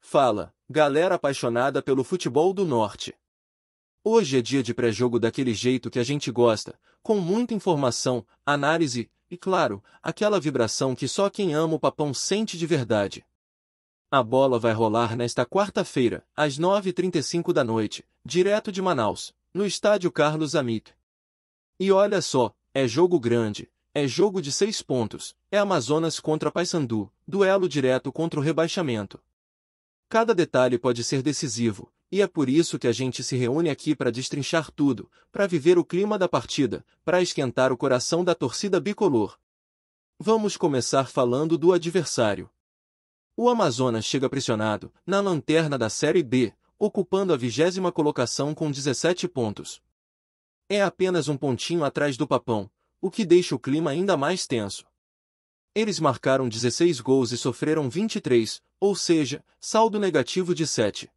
Fala, galera apaixonada pelo futebol do Norte. Hoje é dia de pré-jogo daquele jeito que a gente gosta, com muita informação, análise e, claro, aquela vibração que só quem ama o Papão sente de verdade. A bola vai rolar nesta quarta-feira, às 9h35 da noite, direto de Manaus, no estádio Carlos Amit. E olha só, é jogo grande, é jogo de 6 pontos, é Amazonas contra Paysandu, duelo direto contra o rebaixamento. Cada detalhe pode ser decisivo, e é por isso que a gente se reúne aqui para destrinchar tudo, para viver o clima da partida, para esquentar o coração da torcida bicolor. Vamos começar falando do adversário. O Amazonas chega pressionado, na lanterna da Série B, ocupando a 20ª colocação com 17 pontos. É apenas um pontinho atrás do Papão, o que deixa o clima ainda mais tenso. Eles marcaram 16 gols e sofreram 23, ou seja, saldo negativo de 7.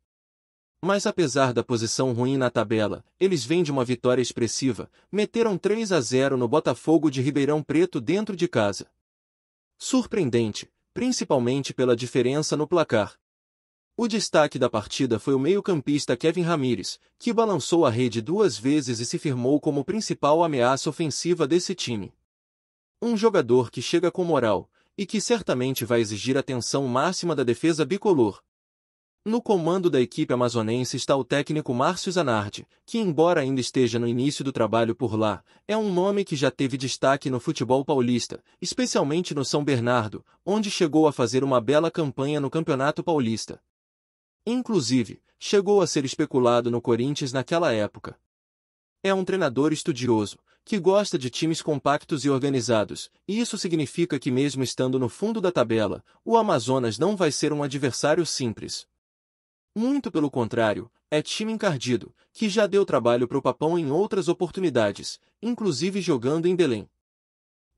Mas apesar da posição ruim na tabela, eles vêm de uma vitória expressiva, meteram 3-0 no Botafogo de Ribeirão Preto dentro de casa. Surpreendente, principalmente pela diferença no placar. O destaque da partida foi o meio-campista Kevin Ramires, que balançou a rede 2 vezes e se firmou como principal ameaça ofensiva desse time. Um jogador que chega com moral, e que certamente vai exigir atenção máxima da defesa bicolor. No comando da equipe amazonense está o técnico Márcio Zanardi, que embora ainda esteja no início do trabalho por lá, é um nome que já teve destaque no futebol paulista, especialmente no São Bernardo, onde chegou a fazer uma bela campanha no Campeonato Paulista. Inclusive, chegou a ser especulado no Corinthians naquela época. É um treinador estudioso, que gosta de times compactos e organizados, e isso significa que mesmo estando no fundo da tabela, o Amazonas não vai ser um adversário simples. Muito pelo contrário, é time encardido, que já deu trabalho pro Papão em outras oportunidades, inclusive jogando em Belém.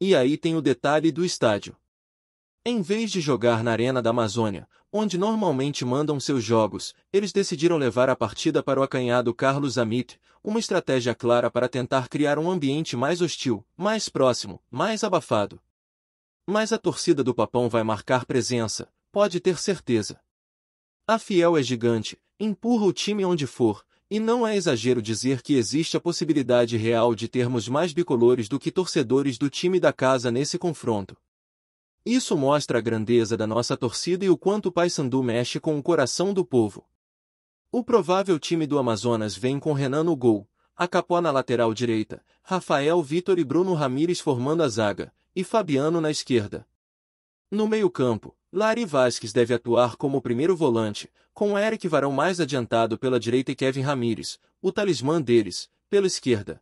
E aí tem o detalhe do estádio. Em vez de jogar na Arena da Amazônia, onde normalmente mandam seus jogos, eles decidiram levar a partida para o acanhado Carlos Amit, uma estratégia clara para tentar criar um ambiente mais hostil, mais próximo, mais abafado. Mas a torcida do Papão vai marcar presença, pode ter certeza. A Fiel é gigante, empurra o time onde for, e não é exagero dizer que existe a possibilidade real de termos mais bicolores do que torcedores do time da casa nesse confronto. Isso mostra a grandeza da nossa torcida e o quanto o Paysandu mexe com o coração do povo. O provável time do Amazonas vem com Renan no gol, Acapó na lateral direita, Rafael Vitor e Bruno Ramires formando a zaga, e Fabiano na esquerda. No meio-campo, Lari Vasquez deve atuar como o primeiro volante, com Eric Varão mais adiantado pela direita e Kevin Ramires, o talismã deles, pela esquerda.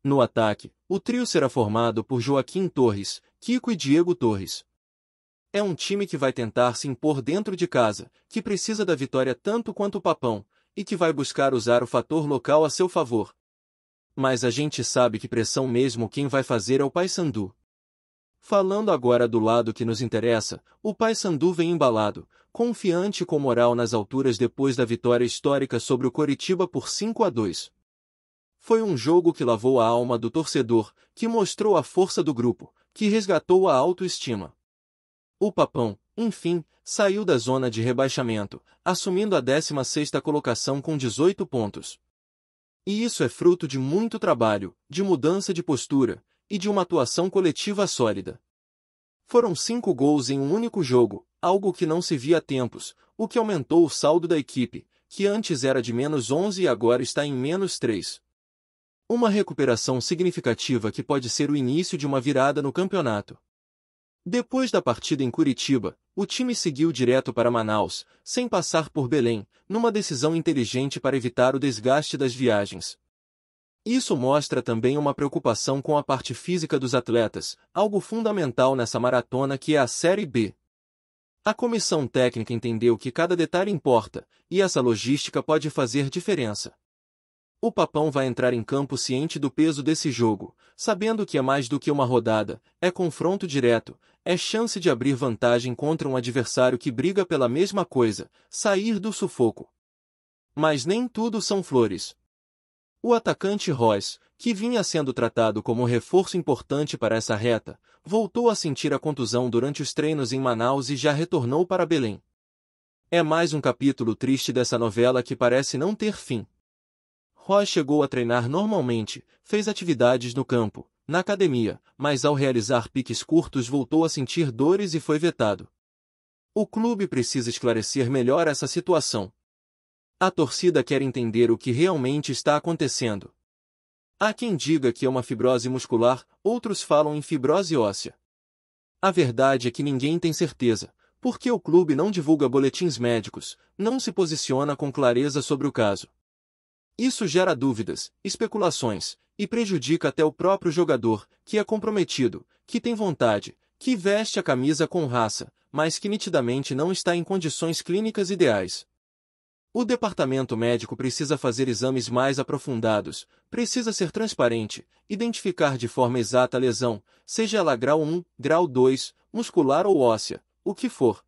No ataque, o trio será formado por Joaquim Torres, Kiko e Diego Torres. É um time que vai tentar se impor dentro de casa, que precisa da vitória tanto quanto o Papão, e que vai buscar usar o fator local a seu favor. Mas a gente sabe que pressão mesmo quem vai fazer é o Paysandu. Falando agora do lado que nos interessa, o Paysandu vem embalado, confiante e com moral nas alturas depois da vitória histórica sobre o Coritiba por 5-2. Foi um jogo que lavou a alma do torcedor, que mostrou a força do grupo, que resgatou a autoestima. O Papão, enfim, saiu da zona de rebaixamento, assumindo a 16ª colocação com 18 pontos. E isso é fruto de muito trabalho, de mudança de postura, e de uma atuação coletiva sólida. Foram 5 gols em um único jogo, algo que não se via há tempos, o que aumentou o saldo da equipe, que antes era de -11 e agora está em -3. Uma recuperação significativa que pode ser o início de uma virada no campeonato. Depois da partida em Curitiba, o time seguiu direto para Manaus, sem passar por Belém, numa decisão inteligente para evitar o desgaste das viagens. Isso mostra também uma preocupação com a parte física dos atletas, algo fundamental nessa maratona que é a Série B. A comissão técnica entendeu que cada detalhe importa, e essa logística pode fazer diferença. O Papão vai entrar em campo ciente do peso desse jogo, sabendo que é mais do que uma rodada, é confronto direto, é chance de abrir vantagem contra um adversário que briga pela mesma coisa, sair do sufoco. Mas nem tudo são flores. O atacante Royce, que vinha sendo tratado como um reforço importante para essa reta, voltou a sentir a contusão durante os treinos em Manaus e já retornou para Belém. É mais um capítulo triste dessa novela que parece não ter fim. Roy chegou a treinar normalmente, fez atividades no campo, na academia, mas ao realizar piques curtos voltou a sentir dores e foi vetado. O clube precisa esclarecer melhor essa situação. A torcida quer entender o que realmente está acontecendo. Há quem diga que é uma fibrose muscular, outros falam em fibrose óssea. A verdade é que ninguém tem certeza, porque o clube não divulga boletins médicos, não se posiciona com clareza sobre o caso. Isso gera dúvidas, especulações, e prejudica até o próprio jogador, que é comprometido, que tem vontade, que veste a camisa com raça, mas que nitidamente não está em condições clínicas ideais. O departamento médico precisa fazer exames mais aprofundados, precisa ser transparente, identificar de forma exata a lesão, seja ela grau 1, grau 2, muscular ou óssea, o que for.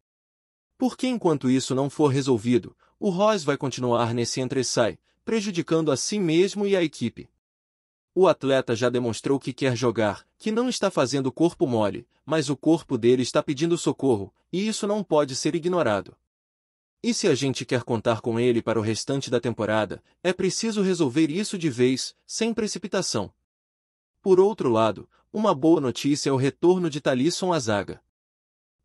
Porque enquanto isso não for resolvido, o Royce vai continuar nesse entra-e-sai, prejudicando a si mesmo e a equipe. O atleta já demonstrou que quer jogar, que não está fazendo corpo mole, mas o corpo dele está pedindo socorro, e isso não pode ser ignorado. E se a gente quer contar com ele para o restante da temporada, é preciso resolver isso de vez, sem precipitação. Por outro lado, uma boa notícia é o retorno de Talisson à zaga.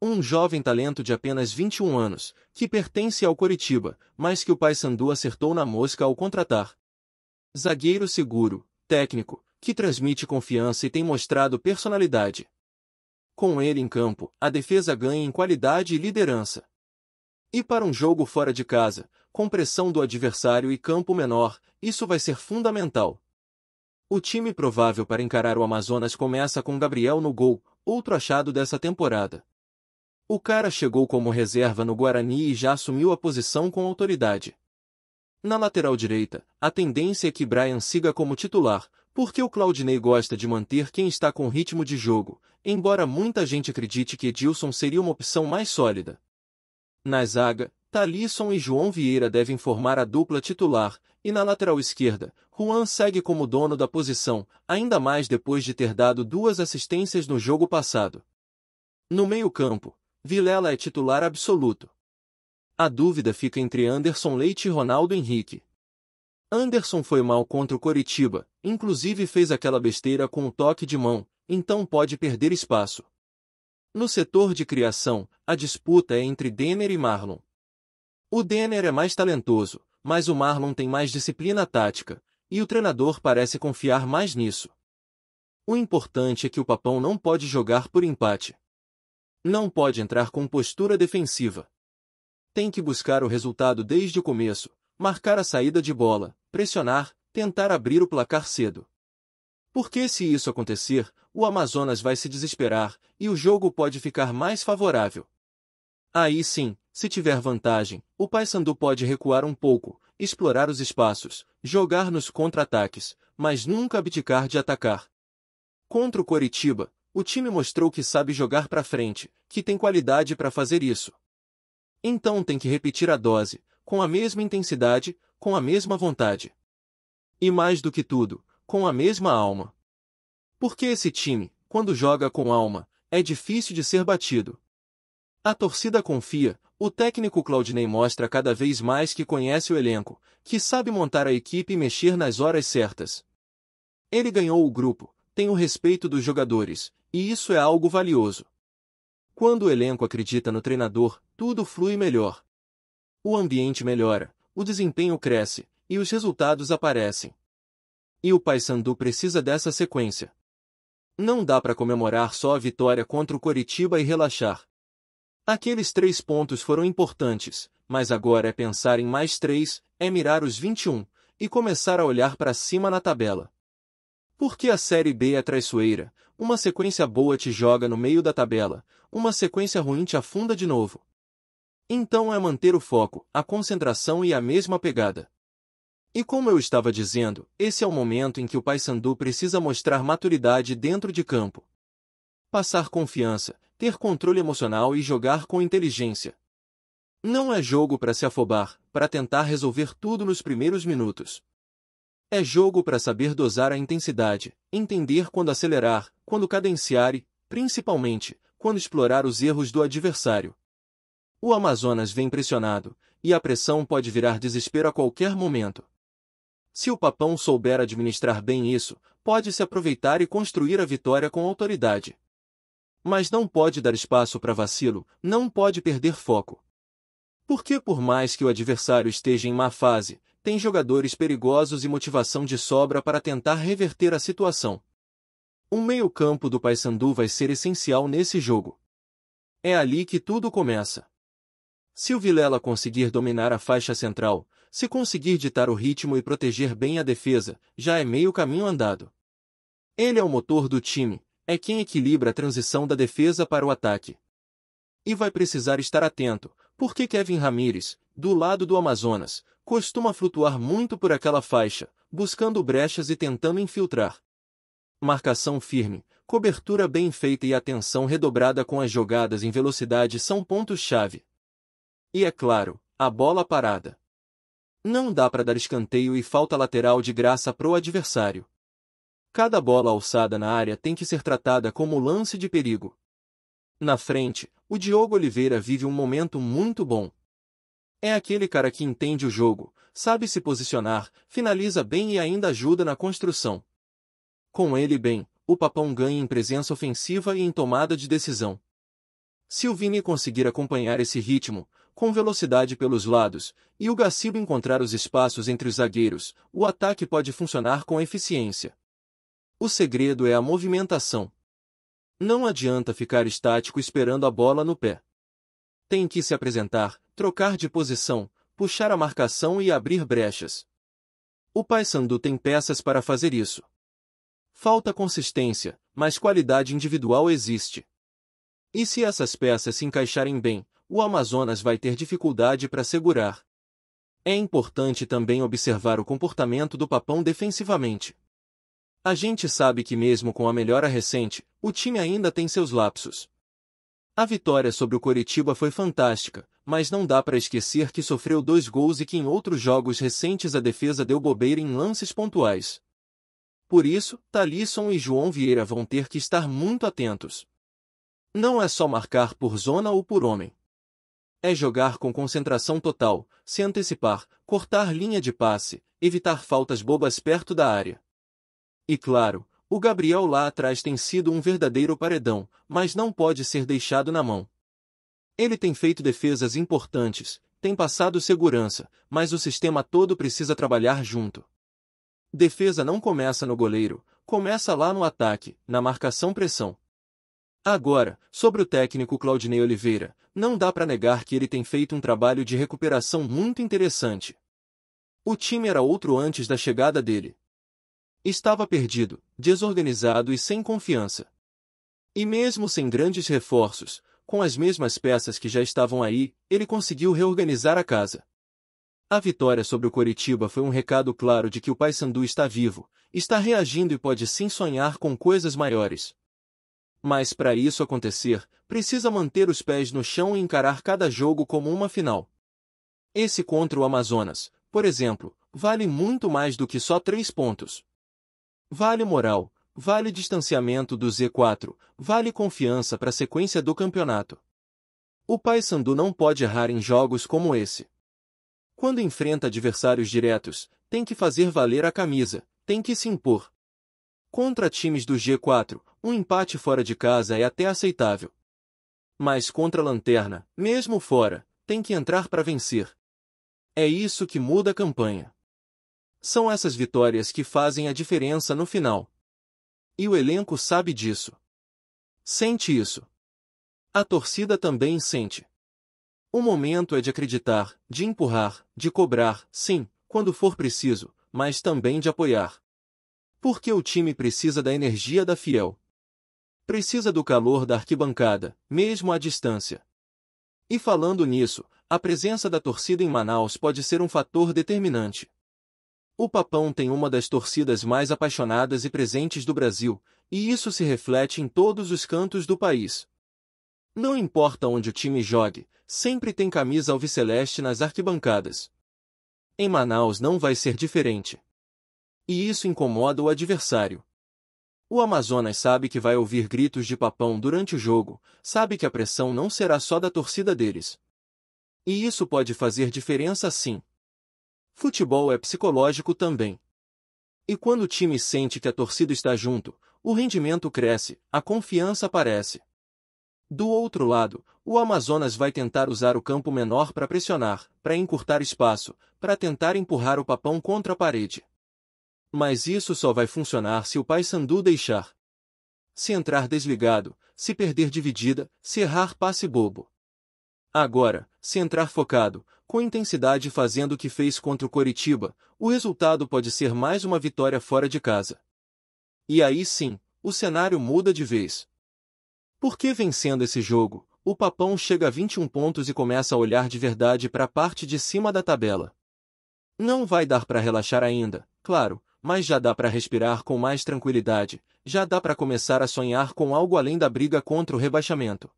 Um jovem talento de apenas 21 anos, que pertence ao Coritiba, mas que o Paysandu acertou na mosca ao contratar. Zagueiro seguro, técnico, que transmite confiança e tem mostrado personalidade. Com ele em campo, a defesa ganha em qualidade e liderança. E para um jogo fora de casa, com pressão do adversário e campo menor, isso vai ser fundamental. O time provável para encarar o Amazonas começa com Gabriel no gol, outro achado dessa temporada. O cara chegou como reserva no Guarani e já assumiu a posição com autoridade. Na lateral direita, a tendência é que Brian siga como titular, porque o Claudinei gosta de manter quem está com ritmo de jogo, embora muita gente acredite que Edilson seria uma opção mais sólida. Na zaga, Talisson e João Vieira devem formar a dupla titular, e na lateral esquerda, Juan segue como dono da posição, ainda mais depois de ter dado 2 assistências no jogo passado. No meio-campo, Vilela é titular absoluto. A dúvida fica entre Anderson Leite e Ronaldo Henrique. Anderson foi mal contra o Coritiba, inclusive fez aquela besteira com um toque de mão, então pode perder espaço. No setor de criação, a disputa é entre Denner e Marlon. O Denner é mais talentoso, mas o Marlon tem mais disciplina tática, e o treinador parece confiar mais nisso. O importante é que o Papão não pode jogar por empate. Não pode entrar com postura defensiva. Tem que buscar o resultado desde o começo, marcar a saída de bola, pressionar, tentar abrir o placar cedo. Porque se isso acontecer, o Amazonas vai se desesperar, e o jogo pode ficar mais favorável. Aí sim, se tiver vantagem, o Paysandu pode recuar um pouco, explorar os espaços, jogar nos contra-ataques, mas nunca abdicar de atacar. Contra o Coritiba, o time mostrou que sabe jogar para frente, que tem qualidade para fazer isso. Então tem que repetir a dose, com a mesma intensidade, com a mesma vontade. E mais do que tudo, com a mesma alma. Porque esse time, quando joga com alma, é difícil de ser batido. A torcida confia, o técnico Claudinei mostra cada vez mais que conhece o elenco, que sabe montar a equipe e mexer nas horas certas. Ele ganhou o grupo, tem o respeito dos jogadores, e isso é algo valioso. Quando o elenco acredita no treinador, tudo flui melhor. O ambiente melhora, o desempenho cresce, e os resultados aparecem. E o Paysandu precisa dessa sequência. Não dá para comemorar só a vitória contra o Coritiba e relaxar. Aqueles 3 pontos foram importantes, mas agora é pensar em mais 3, é mirar os 21, e começar a olhar para cima na tabela. Porque a Série B é traiçoeira, uma sequência boa te joga no meio da tabela, uma sequência ruim te afunda de novo. Então é manter o foco, a concentração e a mesma pegada. E como eu estava dizendo, esse é o momento em que o Paysandu precisa mostrar maturidade dentro de campo. Passar confiança, ter controle emocional e jogar com inteligência. Não é jogo para se afobar, para tentar resolver tudo nos primeiros minutos. É jogo para saber dosar a intensidade, entender quando acelerar, quando cadenciar e, principalmente, quando explorar os erros do adversário. O Amazonas vem pressionado, e a pressão pode virar desespero a qualquer momento. Se o Papão souber administrar bem isso, pode se aproveitar e construir a vitória com autoridade. Mas não pode dar espaço para vacilo, não pode perder foco. Porque por mais que o adversário esteja em má fase, tem jogadores perigosos e motivação de sobra para tentar reverter a situação. O meio-campo do Paysandu vai ser essencial nesse jogo. É ali que tudo começa. Se o Vilela conseguir dominar a faixa central, se conseguir ditar o ritmo e proteger bem a defesa, já é meio caminho andado. Ele é o motor do time, é quem equilibra a transição da defesa para o ataque. E vai precisar estar atento, porque Kevin Ramírez, do lado do Amazonas, costuma flutuar muito por aquela faixa, buscando brechas e tentando infiltrar. Marcação firme, cobertura bem feita e atenção redobrada com as jogadas em velocidade são pontos-chave. E é claro, a bola parada. Não dá para dar escanteio e falta lateral de graça pro adversário. Cada bola alçada na área tem que ser tratada como lance de perigo. Na frente, o Diogo Oliveira vive um momento muito bom. É aquele cara que entende o jogo, sabe se posicionar, finaliza bem e ainda ajuda na construção. Com ele bem, o Papão ganha em presença ofensiva e em tomada de decisão. Se o Vini conseguir acompanhar esse ritmo, com velocidade pelos lados, e o Gaciba encontrar os espaços entre os zagueiros, o ataque pode funcionar com eficiência. O segredo é a movimentação. Não adianta ficar estático esperando a bola no pé. Tem que se apresentar, trocar de posição, puxar a marcação e abrir brechas. O Paysandu tem peças para fazer isso. Falta consistência, mas qualidade individual existe. E se essas peças se encaixarem bem, o Amazonas vai ter dificuldade para segurar. É importante também observar o comportamento do Papão defensivamente. A gente sabe que mesmo com a melhora recente, o time ainda tem seus lapsos. A vitória sobre o Coritiba foi fantástica, mas não dá para esquecer que sofreu 2 gols e que em outros jogos recentes a defesa deu bobeira em lances pontuais. Por isso, Talisson e João Vieira vão ter que estar muito atentos. Não é só marcar por zona ou por homem. É jogar com concentração total, se antecipar, cortar linha de passe, evitar faltas bobas perto da área. E claro, o Gabriel lá atrás tem sido um verdadeiro paredão, mas não pode ser deixado na mão. Ele tem feito defesas importantes, tem passado segurança, mas o sistema todo precisa trabalhar junto. Defesa não começa no goleiro, começa lá no ataque, na marcação-pressão. Agora, sobre o técnico Claudinei Oliveira, não dá para negar que ele tem feito um trabalho de recuperação muito interessante. O time era outro antes da chegada dele. Estava perdido, desorganizado e sem confiança. E mesmo sem grandes reforços, com as mesmas peças que já estavam aí, ele conseguiu reorganizar a casa. A vitória sobre o Coritiba foi um recado claro de que o Paysandu está vivo, está reagindo e pode sim sonhar com coisas maiores. Mas para isso acontecer, precisa manter os pés no chão e encarar cada jogo como uma final. Esse contra o Amazonas, por exemplo, vale muito mais do que só 3 pontos. Vale moral, vale distanciamento do Z4, vale confiança para a sequência do campeonato. O Paysandu não pode errar em jogos como esse. Quando enfrenta adversários diretos, tem que fazer valer a camisa, tem que se impor. Contra times do G4, um empate fora de casa é até aceitável. Mas contra a lanterna, mesmo fora, tem que entrar para vencer. É isso que muda a campanha. São essas vitórias que fazem a diferença no final. E o elenco sabe disso. Sente isso. A torcida também sente. O momento é de acreditar, de empurrar, de cobrar, sim, quando for preciso, mas também de apoiar. Porque o time precisa da energia da Fiel. Precisa do calor da arquibancada, mesmo à distância. E falando nisso, a presença da torcida em Manaus pode ser um fator determinante. O Papão tem uma das torcidas mais apaixonadas e presentes do Brasil, e isso se reflete em todos os cantos do país. Não importa onde o time jogue, sempre tem camisa alviceleste nas arquibancadas. Em Manaus não vai ser diferente. E isso incomoda o adversário. O Amazonas sabe que vai ouvir gritos de Papão durante o jogo, sabe que a pressão não será só da torcida deles. E isso pode fazer diferença sim. Futebol é psicológico também. E quando o time sente que a torcida está junto, o rendimento cresce, a confiança aparece. Do outro lado, o Amazonas vai tentar usar o campo menor para pressionar, para encurtar espaço, para tentar empurrar o Papão contra a parede. Mas isso só vai funcionar se o Paysandu deixar. Se entrar desligado, se perder dividida, se errar passe bobo. Agora, se entrar focado, com intensidade fazendo o que fez contra o Coritiba, o resultado pode ser mais uma vitória fora de casa. E aí sim, o cenário muda de vez. Porque vencendo esse jogo, o Papão chega a 21 pontos e começa a olhar de verdade para a parte de cima da tabela. Não vai dar para relaxar ainda, claro, mas já dá para respirar com mais tranquilidade, já dá para começar a sonhar com algo além da briga contra o rebaixamento.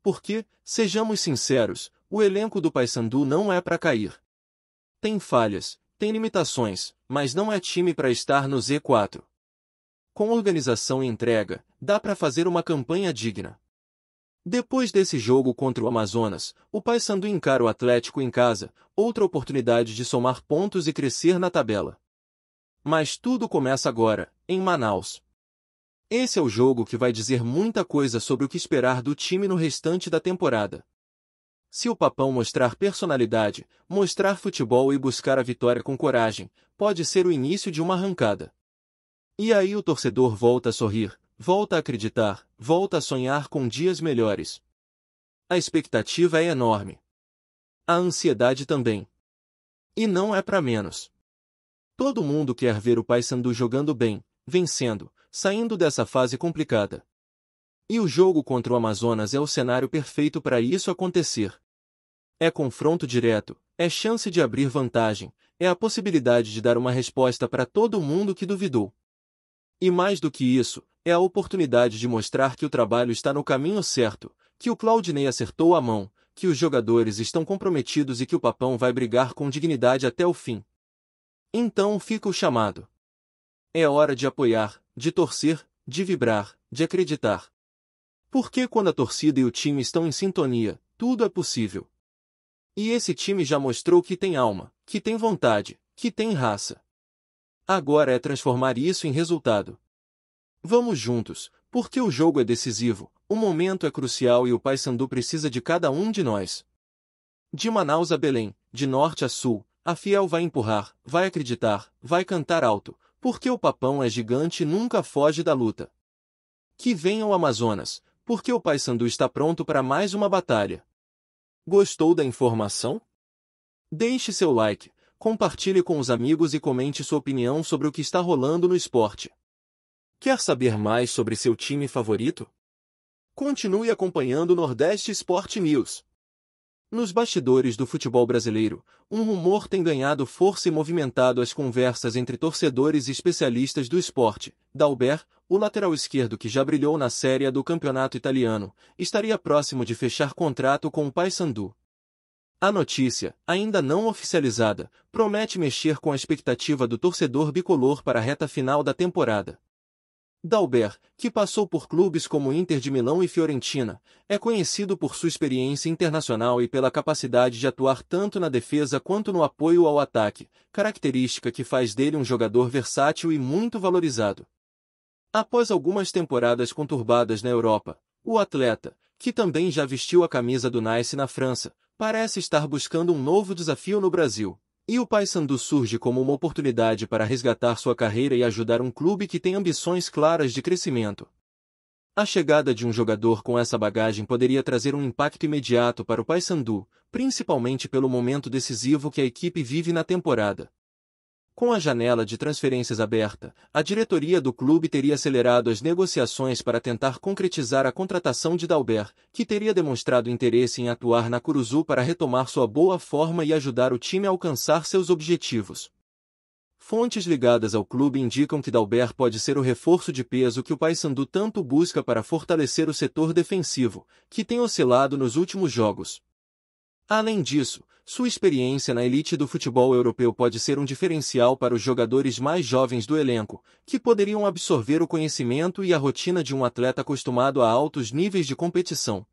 Porque, sejamos sinceros, o elenco do Paysandu não é para cair. Tem falhas, tem limitações, mas não é time para estar no Z4. Com organização e entrega, dá para fazer uma campanha digna. Depois desse jogo contra o Amazonas, o Paysandu encara o Atlético em casa, outra oportunidade de somar pontos e crescer na tabela. Mas tudo começa agora, em Manaus. Esse é o jogo que vai dizer muita coisa sobre o que esperar do time no restante da temporada. Se o Papão mostrar personalidade, mostrar futebol e buscar a vitória com coragem, pode ser o início de uma arrancada. E aí o torcedor volta a sorrir, volta a acreditar, volta a sonhar com dias melhores. A expectativa é enorme. A ansiedade também. E não é para menos. Todo mundo quer ver o Paysandu jogando bem, vencendo, saindo dessa fase complicada. E o jogo contra o Amazonas é o cenário perfeito para isso acontecer. É confronto direto, é chance de abrir vantagem, é a possibilidade de dar uma resposta para todo mundo que duvidou. E mais do que isso, é a oportunidade de mostrar que o trabalho está no caminho certo, que o Claudinei acertou a mão, que os jogadores estão comprometidos e que o Papão vai brigar com dignidade até o fim. Então fica o chamado. É hora de apoiar, de torcer, de vibrar, de acreditar. Porque quando a torcida e o time estão em sintonia, tudo é possível. E esse time já mostrou que tem alma, que tem vontade, que tem raça. Agora é transformar isso em resultado. Vamos juntos, porque o jogo é decisivo, o momento é crucial e o Paysandu precisa de cada um de nós. De Manaus a Belém, de norte a sul, a Fiel vai empurrar, vai acreditar, vai cantar alto, porque o Papão é gigante e nunca foge da luta. Que venha o Amazonas, porque o Paysandu está pronto para mais uma batalha. Gostou da informação? Deixe seu like, compartilhe com os amigos e comente sua opinião sobre o que está rolando no esporte. Quer saber mais sobre seu time favorito? Continue acompanhando o Nordeste Sport News. Nos bastidores do futebol brasileiro, um rumor tem ganhado força e movimentado as conversas entre torcedores e especialistas do esporte. Dalber, o lateral esquerdo que já brilhou na Série A do campeonato italiano, estaria próximo de fechar contrato com o Paysandu. A notícia, ainda não oficializada, promete mexer com a expectativa do torcedor bicolor para a reta final da temporada. Dalber, que passou por clubes como Inter de Milão e Fiorentina, é conhecido por sua experiência internacional e pela capacidade de atuar tanto na defesa quanto no apoio ao ataque, característica que faz dele um jogador versátil e muito valorizado. Após algumas temporadas conturbadas na Europa, o atleta, que também já vestiu a camisa do Nice na França, parece estar buscando um novo desafio no Brasil. E o Paysandu surge como uma oportunidade para resgatar sua carreira e ajudar um clube que tem ambições claras de crescimento. A chegada de um jogador com essa bagagem poderia trazer um impacto imediato para o Paysandu, principalmente pelo momento decisivo que a equipe vive na temporada. Com a janela de transferências aberta, a diretoria do clube teria acelerado as negociações para tentar concretizar a contratação de Dalber, que teria demonstrado interesse em atuar na Curuzu para retomar sua boa forma e ajudar o time a alcançar seus objetivos. Fontes ligadas ao clube indicam que Dalber pode ser o reforço de peso que o Paysandu tanto busca para fortalecer o setor defensivo, que tem oscilado nos últimos jogos. Além disso, sua experiência na elite do futebol europeu pode ser um diferencial para os jogadores mais jovens do elenco, que poderiam absorver o conhecimento e a rotina de um atleta acostumado a altos níveis de competição.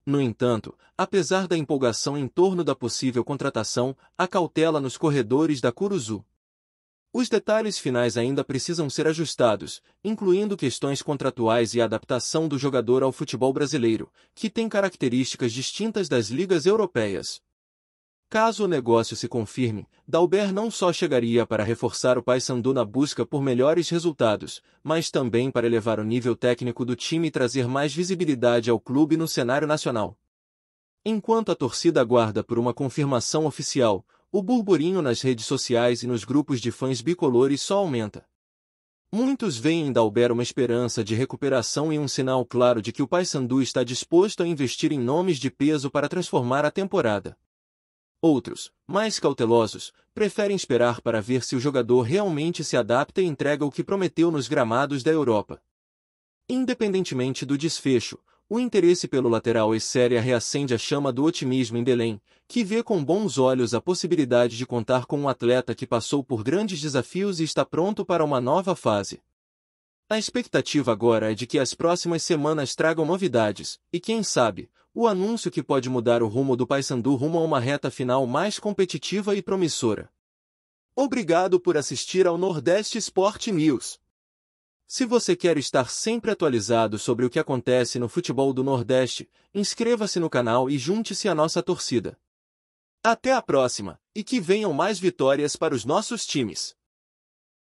No entanto, apesar da empolgação em torno da possível contratação, há cautela nos corredores da Curuzu. Os detalhes finais ainda precisam ser ajustados, incluindo questões contratuais e a adaptação do jogador ao futebol brasileiro, que tem características distintas das ligas europeias. Caso o negócio se confirme, Dalber não só chegaria para reforçar o Paysandu na busca por melhores resultados, mas também para elevar o nível técnico do time e trazer mais visibilidade ao clube no cenário nacional. Enquanto a torcida aguarda por uma confirmação oficial, o burburinho nas redes sociais e nos grupos de fãs bicolores só aumenta. Muitos veem em Dalber uma esperança de recuperação e um sinal claro de que o Paysandu está disposto a investir em nomes de peso para transformar a temporada. Outros, mais cautelosos, preferem esperar para ver se o jogador realmente se adapta e entrega o que prometeu nos gramados da Europa. Independentemente do desfecho, o interesse pelo lateral ex-séria reacende a chama do otimismo em Belém, que vê com bons olhos a possibilidade de contar com um atleta que passou por grandes desafios e está pronto para uma nova fase. A expectativa agora é de que as próximas semanas tragam novidades, e quem sabe, o anúncio que pode mudar o rumo do Paysandu rumo a uma reta final mais competitiva e promissora. Obrigado por assistir ao Nordeste Sport News. Se você quer estar sempre atualizado sobre o que acontece no futebol do Nordeste, inscreva-se no canal e junte-se à nossa torcida. Até a próxima, e que venham mais vitórias para os nossos times.